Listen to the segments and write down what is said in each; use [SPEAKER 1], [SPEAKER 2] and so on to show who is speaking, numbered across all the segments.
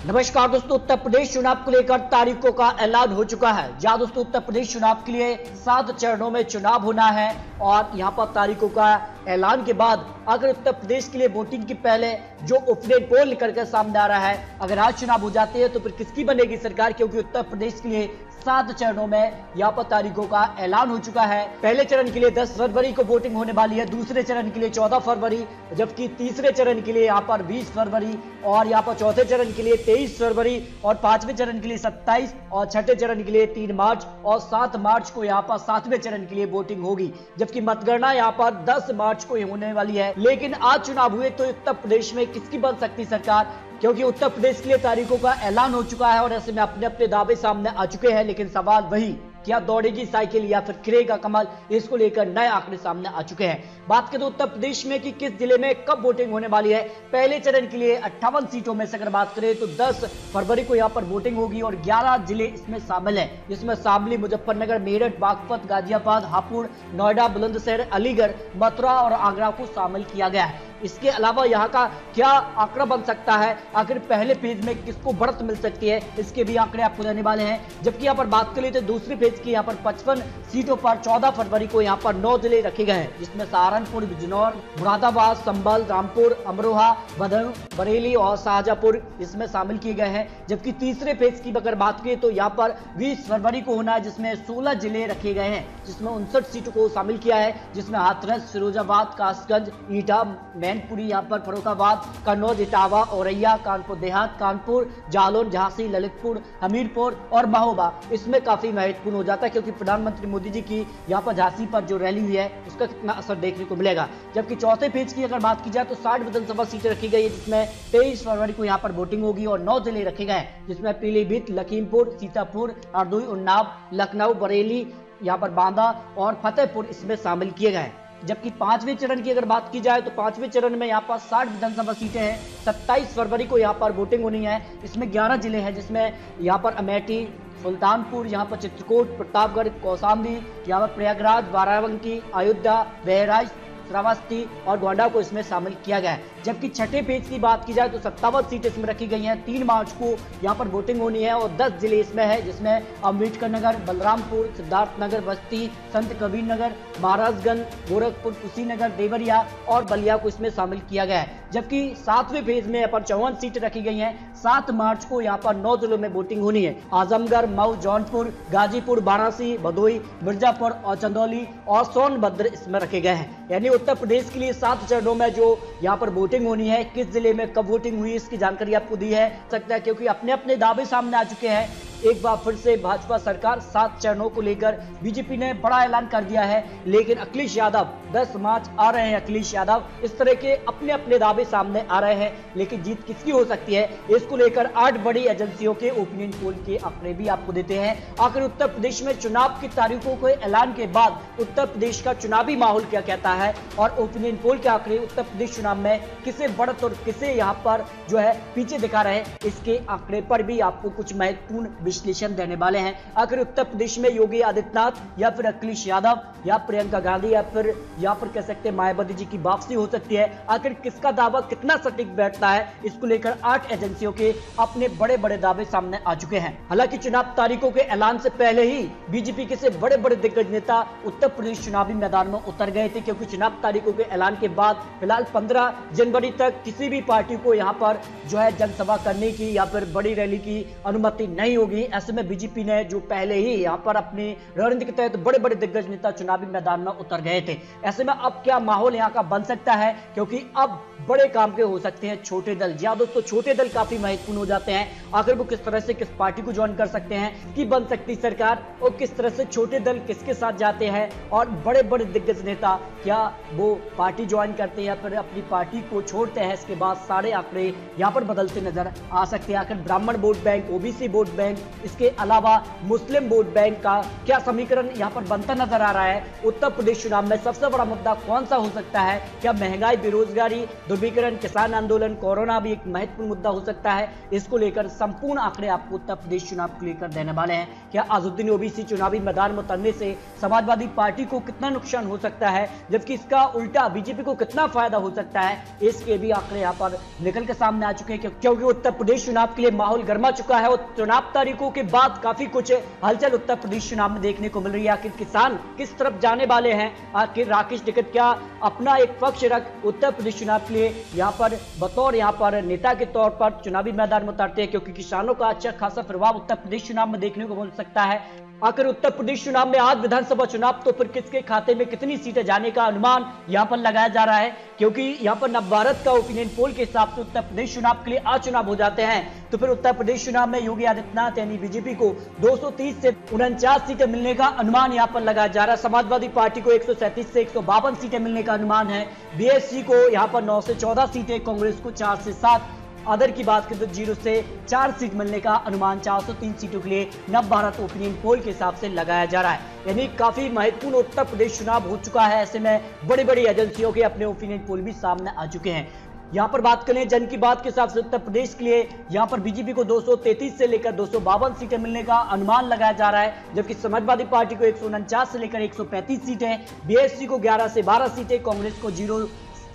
[SPEAKER 1] नमस्कार दोस्तों, उत्तर प्रदेश चुनाव को लेकर तारीखों का ऐलान हो चुका है। जहां दोस्तों उत्तर प्रदेश चुनाव के लिए 7 चरणों में चुनाव होना है और यहां पर तारीखों का ऐलान के बाद अगर उत्तर प्रदेश के लिए वोटिंग के पहले जो ओपिनियन पोल निकल कर सामने आ रहा है, अगर आज चुनाव हो जाते हैं तो फिर किसकी बनेगी सरकार, क्योंकि उत्तर प्रदेश के लिए 7 चरणों में यहाँ पर तारीखों का ऐलान हो चुका है। पहले चरण के लिए 10 फरवरी को वोटिंग होने वाली है, दूसरे चरण के लिए 14 फरवरी, जबकि तीसरे चरण के लिए यहाँ पर 20 फरवरी और यहाँ पर चौथे चरण के लिए 23 फरवरी और पांचवें चरण के लिए 27 और छठे चरण के लिए 3 मार्च और 7 मार्च को यहाँ पर 7वें चरण के लिए वोटिंग होगी, जबकि मतगणना यहाँ पर 10 मार्च को होने वाली है। लेकिन आज चुनाव हुए तो उत्तर प्रदेश में किसकी बन सकती सरकार, क्योंकि उत्तर प्रदेश के लिए तारीखों का ऐलान हो चुका है और ऐसे में अपने अपने दावे सामने आ चुके हैं। लेकिन सवाल वही, क्या दौड़ेगी साइकिल या फिर खिलेगा कमल, इसको लेकर नए आंकड़े सामने आ चुके हैं। बात करें तो उत्तर प्रदेश में कि किस जिले में कब वोटिंग होने वाली है। पहले चरण के लिए 58 सीटों में से अगर बात करें तो 10 फरवरी को यहां पर वोटिंग होगी और 11 जिले इसमें शामिल है, जिसमें शामली, मुजफ्फरनगर, मेरठ, बागपत, गाजियाबाद, हापुड़, नोएडा, बुलंदशहर, अलीगढ़, मथुरा और आगरा को शामिल किया गया है। इसके अलावा यहाँ का क्या आंकड़ा बन सकता है, आखिर पहले फेज में किसको बढ़त मिल सकती है, इसके भी आंकड़े आपको देने वाले हैं। जबकि यहाँ पर बात करें तो दूसरे फेज की यहाँ पर 55 सीटों पर 14 फरवरी को यहाँ पर 9 जिले रखे गए हैं, जिसमें सहारनपुर, बिजनौर, मुरादाबाद, संभल, रामपुर, अमरोहा, बदायूं, बरेली और शाहजहांपुर इसमें शामिल किए गए हैं। जबकि तीसरे फेज की अगर बात करें तो यहाँ पर 20 फरवरी को होना है, जिसमें 16 जिले रखे गए हैं, जिसमें 59 सीटों को शामिल किया है, जिसमें हाथरस, फिरोजाबाद, कासगंज, ईटा, मैनपुरी, यहाँ पर फर्रुखाबाद, कन्नौज, इटावा, औरैया, कानपुर देहात, कानपुर, जालौन, झांसी, ललितपुर, हमीरपुर और महोबा इसमें काफी महत्वपूर्ण हो जाता है, क्योंकि प्रधानमंत्री मोदी जी की यहाँ पर झांसी पर जो रैली हुई है उसका कितना असर देखने को मिलेगा। जबकि चौथे फेज की अगर बात की जाए तो 60 विधानसभा सीटें रखी गई है, जिसमें 23 फरवरी को यहाँ पर वोटिंग होगी और 9 जिले रखे गए हैं, जिसमें पीलीभीत, लखीमपुर, सीतापुर, हरदोई, उन्नाव, लखनऊ, बरेली, यहाँ पर बांदा और फतेहपुर इसमें शामिल किए गए हैं। जबकि पांचवें चरण की अगर बात की जाए तो पांचवें चरण में यहाँ पर 60 विधानसभा सीटें हैं, 27 फरवरी को यहाँ पर वोटिंग होनी है। इसमें 11 जिले हैं, जिसमें यहाँ पर अमेठी, सुल्तानपुर, यहाँ पर चित्रकूट, प्रतापगढ़, कौशाम्बी, यहाँ पर प्रयागराज, बाराबंकी, अयोध्या, बहराइच, श्रावस्ती और गोंडा को इसमें शामिल किया गया है। जबकि छठे पेज की बात की जाए तो 57 सीटें इसमें रखी गई हैं। 3 मार्च को यहाँ पर वोटिंग होनी है और 10 जिले इसमें है, जिसमें अम्बेडकर नगर, बलरामपुर, सिद्धार्थनगर, बस्ती, संत कबीर नगर, महाराजगंज, गोरखपुर, कुशीनगर, देवरिया और बलिया को इसमें शामिल किया गया है। जबकि 7वें फेज में यहाँ पर 54 सीटें रखी गई हैं। 7 मार्च को यहाँ पर 9 जिलों में वोटिंग होनी है। आजमगढ़, मऊ, जौनपुर, गाजीपुर, वाराणसी, भदोई, मिर्जापुर और चंदौली और सोनभद्र इसमें रखे गए हैं। यानी उत्तर प्रदेश के लिए 7 चरणों में जो यहाँ पर वोटिंग होनी है, किस जिले में कब वोटिंग हुई इसकी जानकारी आपको दी है सकता है, क्योंकि अपने अपने दावे सामने आ चुके हैं। एक बार फिर से भाजपा सरकार 7 चरणों को लेकर बीजेपी ने बड़ा ऐलान कर दिया है, लेकिन अखिलेश यादव 10 मार्च आ रहे हैं। अखिलेश यादव इस तरह के अपने अपने दावे सामने आ रहे हैं, लेकिन जीत किसकी हो सकती है इसको लेकर 8 बड़ी एजेंसियों के ओपिनियन पोल के आंकड़े भी आपको देते हैं। आखिर उत्तर प्रदेश में चुनाव की तारीखों के ऐलान के बाद उत्तर प्रदेश का चुनावी माहौल क्या कहता है और ओपिनियन पोल के आंकड़े उत्तर प्रदेश चुनाव में किसे बढ़त और किसे यहाँ पर जो है पीछे दिखा रहे हैं, इसके आंकड़े पर भी आपको कुछ महत्वपूर्ण विश्लेषण देने वाले हैं। आखिर उत्तर प्रदेश में योगी आदित्यनाथ या फिर अखिलेश यादव या प्रियंका गांधी या फिर यहाँ पर कह सकते हैं मायावती जी की वापसी हो सकती है। आखिर किसका दावा कितना सटीक बैठता है, इसको लेकर 8 एजेंसियों के अपने बड़े बड़े दावे सामने आ चुके हैं। हालांकि चुनाव तारीखों के ऐलान से पहले ही बीजेपी के से बड़े बड़े दिग्गज नेता उत्तर प्रदेश चुनावी मैदान में उतर गए थे, क्योंकि चुनाव तारीखों के ऐलान के बाद फिलहाल 15 जनवरी तक किसी भी पार्टी को यहाँ पर जो है जनसभा करने की या फिर बड़ी रैली की अनुमति नहीं होगी। ऐसे में बीजेपी ने जो पहले ही यहाँ पर अपनी रणनीति के तहत बड़े बड़े दिग्गज नेता चुनावी मैदान में उतर गए थे। ऐसे में अब क्या माहौल यहाँ का बन सकता है, क्योंकि अब बड़े काम के हो सकते हैं छोटे दल। जी दोस्तों, छोटे दल काफी महत्वपूर्ण हो जाते हैं। आखिर वो किस तरह से किस पार्टी को ज्वाइन कर सकते हैं, की बन सकती सरकार और किस तरह से छोटे दल किसके साथ जाते हैं और बड़े बड़े दिग्गज नेता क्या वो पार्टी ज्वाइन करते हैं या फिर अपनी पार्टी को छोड़ते हैं, इसके बाद सारे आंकड़े यहाँ पर बदलते नजर आ सकते हैं। आखिर ब्राह्मण vote bank, OBC vote bank इसके अलावा मुस्लिम वोट बैंक का क्या समीकरण यहाँ पर बनता नजर आ रहा है। उत्तर प्रदेश चुनाव में सबसे बड़ा मुद्दा कौन सा हो सकता है? क्या महंगाई, बेरोजगारी, ध्रुवीकरण, किसान आंदोलन, कोरोना भी एक महत्वपूर्ण मुद्दा हो सकता है? इसको लेकर संपूर्ण आंकड़े आपको उत्तर प्रदेश चुनाव को लेकर देने वाले हैं। क्या अज़हरुद्दीन ओवैसी चुनावी मैदान में उतरने से समाजवादी पार्टी को कितना नुकसान हो सकता है, जबकि इसका उल्टा बीजेपी को कितना फायदा हो सकता है? इसके भी आंकड़े यहाँ पर निकल के सामने आ चुके हैं, क्योंकि उत्तर प्रदेश चुनाव के लिए माहौल गर्मा चुका है और चुनाव तारीखों के बाद काफी कुछ हलचल उत्तर प्रदेश चुनाव में देखने को मिल रही है। आखिर किसान किस तरफ जाने वाले हैं? आखिर राकेश टिकैत क्या अपना एक पक्ष रख उत्तर प्रदेश चुनाव के लिए यहाँ पर बतौर यहाँ पर नेता के तौर पर चुनावी मैदान में उतरते हैं, क्योंकि किसानों का अच्छा खासा प्रभाव उत्तर प्रदेश चुनाव में देखने को मिल सकता है। आखिर उत्तर प्रदेश चुनाव में आज विधानसभा चुनाव, तो फिर किसके खाते में कितनी सीटें जाने का अनुमान यहां पर लगाया जा रहा है, क्योंकि यहां पर नवभारत का ओपिनियन पोल के हिसाब से उत्तर प्रदेश चुनाव के लिए आज चुनाव हो जाते हैं, तो फिर उत्तर प्रदेश चुनाव में योगी आदित्यनाथ यानी बीजेपी को 230 से 49 सीटें मिलने का अनुमान यहां पर लगाया जा रहा है। समाजवादी पार्टी को 137 से 152 सीटें मिलने का अनुमान है। बीएसपी को यहां पर 9 से 14 सीटें, कांग्रेस को 4 से 7, अदर की बात करें तो 0 से 4 सीट मिलने का अनुमान 403 सीटों के लिए नवभारत ओपिनियन पोल के हिसाब से लगाया जा रहा है। यानी काफी महत्वपूर्ण उत्तर प्रदेश चुनाव हो चुका है। ऐसे में बड़ी बड़ी एजेंसियों के अपने ओपिनियन पोल भी सामने आ चुके हैं। यहाँ पर बात करें जन की बात के हिसाब से उत्तर प्रदेश के लिए यहाँ पर बीजेपी को 233 से लेकर 252 सीटें मिलने का अनुमान लगाया जा रहा है, जबकि समाजवादी पार्टी को 149 से लेकर 135 सीटें, बीएसपी को 11 से 12 सीटें, कांग्रेस को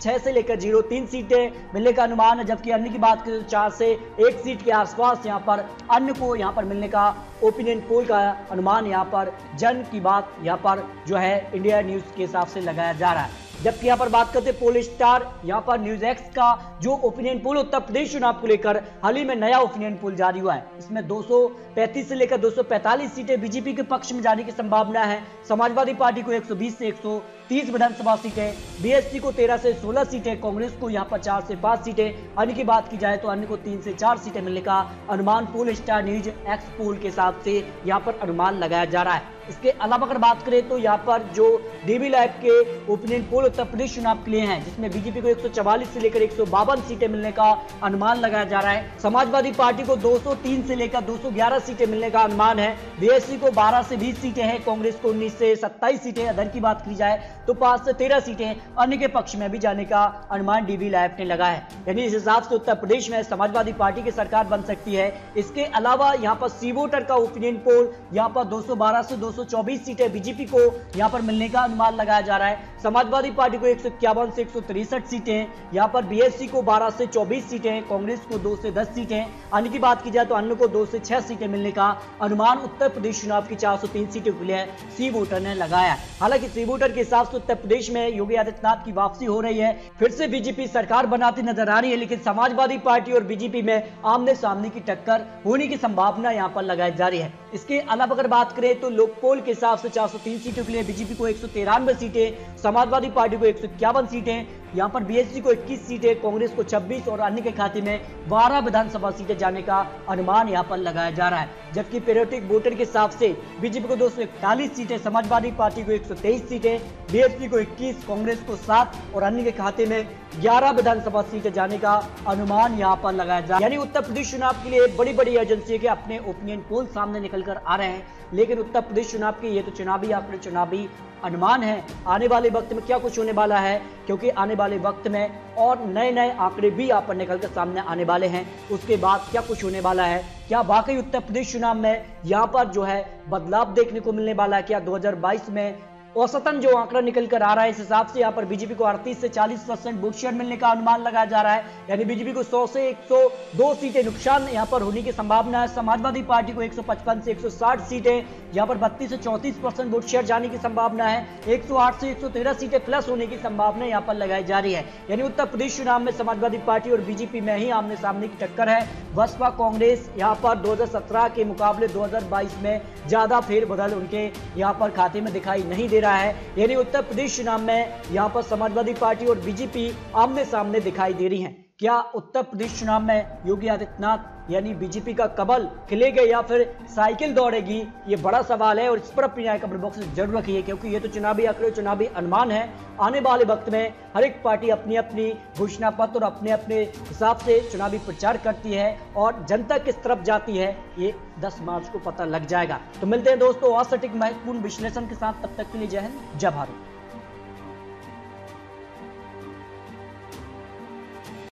[SPEAKER 1] 6 से लेकर 03 सीटें मिलने का अनुमान है, जबकि अन्य की बात करें तो 4 से 1 सीट के आसपास यहाँ पर अन्य को यहाँ पर मिलने का ओपिनियन पोल का अनुमान यहाँ पर जन की बात यहाँ पर जो है इंडिया न्यूज के हिसाब से लगाया जा रहा है। जबकि यहाँ पर बात करते हैं पोल स्टार यहाँ पर न्यूज एक्स का जो ओपिनियन पोल उत्तर प्रदेश चुनाव को लेकर हाल ही में नया ओपिनियन पोल जारी हुआ है, इसमें 235 से लेकर 245 सीटें बीजेपी के पक्ष में जाने की संभावना है। समाजवादी पार्टी को 120 से 130 विधानसभा सीटें, बीएसपी को 13 से 16 सीटें, कांग्रेस को यहाँ पर 4 से 5 सीटें, अन्य की बात की जाए तो अन्य को 3 से 4 सीटें मिलने का अनुमान पोल स्टार न्यूज एक्स पोल के हिसाब से यहाँ पर अनुमान लगाया जा रहा है। इसके अलावा अगर बात करें तो यहाँ पर जो डीबी लैब के ओपिनियन पोल उत्तर प्रदेश चुनाव के लिए हैं, जिसमें बीजेपी को 144 से लेकर 152 सीटें मिलने का अनुमान लगाया जा रहा है। समाजवादी पार्टी को 203 से लेकर 211 सीटें मिलने का अनुमान है। बीएसपी को 12 से 20 सीटें हैं, कांग्रेस को 19 से 27 सीटें, अदर की बात की जाए तो 5 से 13 सीटें अन्य के पक्ष में भी जाने का अनुमान डीबी लैब ने लगा है। यानी इस हिसाब से उत्तर प्रदेश में समाजवादी पार्टी की सरकार बन सकती है। इसके अलावा यहाँ पर सी वोटर का ओपिनियन पोल यहाँ पर 212 से 224 सीटें बीजेपी को यहाँ पर मिलने का अनुमान लगाया जा रहा है। समाजवादी पार्टी को 151 से 163 सीटें, यहाँ पर बीएसपी को 12 से 24 सीटें, कांग्रेस को 2 से 10 सीटें, अन्य की बात की जाए तो अन्य को 2 से 6 सीटें मिलने का अनुमान उत्तर प्रदेश चुनाव की 403 सीटों के लिए सी वोटर ने लगाया है। हालांकि सी वोटर के हिसाब से उत्तर प्रदेश में योगी आदित्यनाथ की वापसी हो रही है, फिर से बीजेपी सरकार बनाती नजर आ रही है, लेकिन समाजवादी पार्टी और बीजेपी में आमने सामने की टक्कर होने की संभावना यहाँ पर लगाई जा रही है। इसके अलावा अगर बात करें तो लोकपोल के हिसाब से 403 सीटों के लिए बीजेपी को 193 सीटें, समाजवादी पार्टी को 151 सीटें, यहाँ पर बीएसपी को 21 सीटें, कांग्रेस को 26 और अन्य के खाते में 12 विधानसभा सीटें जाने का अनुमान यहाँ पर लगाया जा रहा है। जबकि पैट्रियोटिक वोटर के हिसाब से बीजेपी को 241 सीटें, समाजवादी पार्टी को 123 सीटें, बीएसपी को 21, कांग्रेस को 7 और अन्य के खाते में 11 विधानसभा सीटें जाने का अनुमान यहाँ पर लगाया जा रहा है। यानी उत्तर प्रदेश चुनाव के लिए बड़ी बड़ी एजेंसी के अपने ओपिनियन पोल सामने निकल कर आ रहे हैं, लेकिन उत्तर प्रदेश चुनाव के ये तो चुनावी आंकड़े, चुनावी अनुमान है। आने वाले वक्त में क्या कुछ होने वाला है, क्योंकि आने वाले वक्त में और नए नए आंकड़े भी यहाँ पर निकलकर सामने आने वाले हैं। उसके बाद क्या कुछ होने वाला है, क्या वाकई उत्तर प्रदेश चुनाव में यहाँ पर जो है बदलाव देखने को मिलने वाला है, क्या 2022 में औसतन जो आंकड़ा निकल कर आ रहा है इस हिसाब से यहाँ पर बीजेपी को 38 से 40% वोट शेयर मिलने का अनुमान लगाया जा रहा है। यानी बीजेपी को 100 से 102 सीटें नुकसान यहाँ पर होने की संभावना है। समाजवादी पार्टी को 155 से 160 सीटें, यहाँ पर 32 से 34% वोट शेयर जाने की संभावना है। 108 से 113 सीटें प्लस होने की संभावना यहाँ पर लगाई जा रही है। यानी उत्तर प्रदेश चुनाव में समाजवादी पार्टी और बीजेपी में ही आमने सामने की टक्कर है। बसपा कांग्रेस यहाँ पर 2017 के मुकाबले 2022 में ज्यादा फेरबदल उनके यहाँ पर खाते में दिखाई नहीं दे रहा है। यानी उत्तर प्रदेश चुनाव में यहाँ पर समाजवादी पार्टी और बीजेपी आमने सामने दिखाई दे रही हैं। क्या उत्तर प्रदेश चुनाव में योगी आदित्यनाथ यानी बीजेपी का कमल खिलेगा या फिर साइकिल दौड़ेगी, ये बड़ा सवाल है और इस पर अपनी राय कमेंट बॉक्स में जरूर रखिए, क्योंकि ये तो चुनावी आंकड़े, चुनावी अनुमान है। आने वाले वक्त में हर एक पार्टी अपनी अपनी घोषणा पत्र और अपने अपने हिसाब से चुनावी प्रचार करती है और जनता किस तरफ जाती है ये 10 मार्च को पता लग जाएगा। तो मिलते हैं दोस्तों और सटीक महत्वपूर्ण विश्लेषण के साथ, तब तक के लिए जय हिंद, जय भारत।